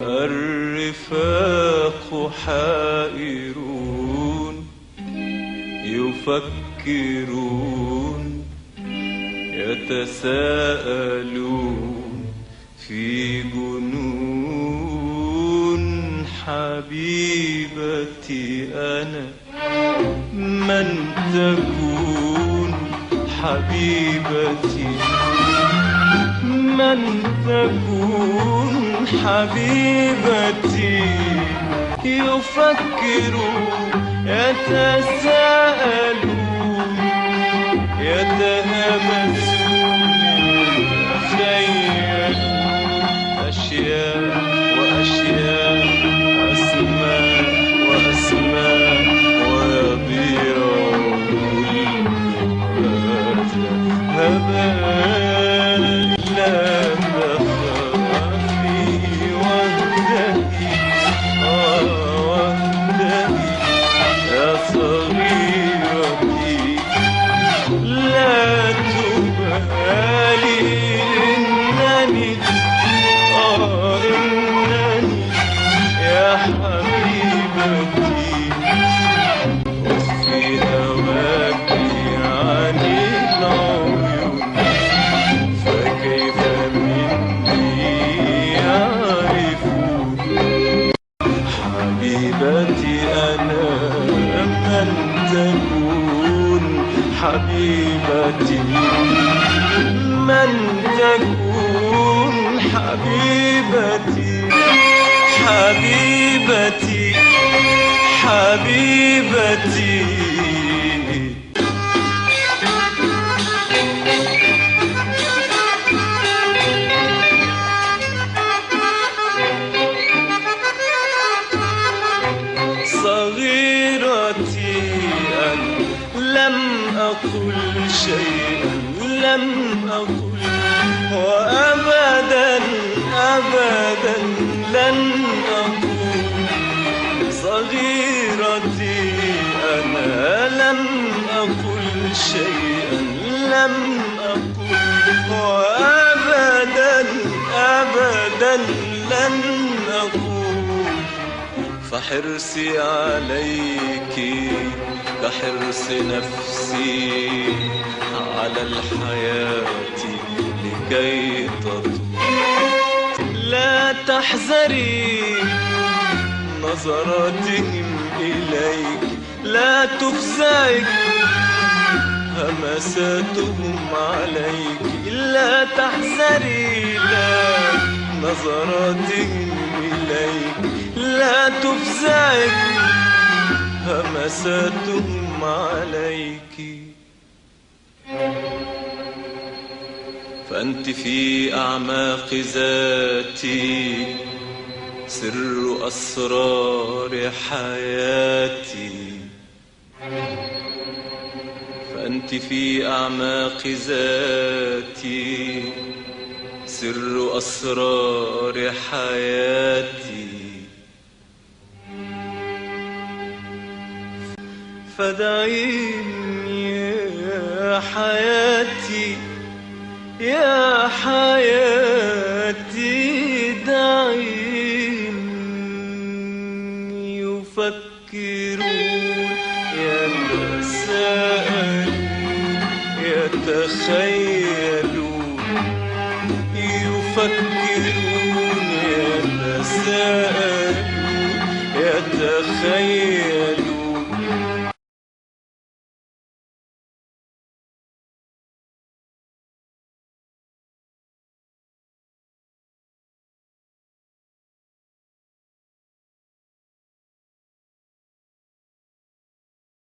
الرفاق حائرون يفكرون يتساءلون في جنون حبيبتي أنا من تكون حبيبتي من تكون حبيبتي يفكرون يتساءلون يتهمسون يتخيلون أشياء وأشياء أسماء وأسماء ويضيع كل هذا هباء لا تخافي وحدتي وحدتي يا صغيرتي لا تبالي إنني إنني يا حبيبتي وفي هواك عن العيون فكيف مني يعرفون حبيبتي أنا من تكون حبيبتي من تكون حبيبتي حبيبتي حبيبتي صغيرتي أنا لم أقل شيئا لم أقل وأبدا أبدا لن أقول صغيرتي أنا لم أقل شيئا لم أقل وأبدا أبدا لن أقول فحرصي عليك كحرص نفسي على الحياة لكي تطول لا تحذري نظراتهم إليك لا تفزعك همساتهم عليك لا تحذري لا نظراتهم إليك لا تفزعك همساتهم عليك فأنت في أعماق ذاتي سر أسرار حياتي فأنت في أعماق ذاتي سر أسرار حياتي فدعيني يا حياتي يا حياتي دعيني يفكرون يتساءلون يتخيلون يفكرون يتساءلون يتخيلون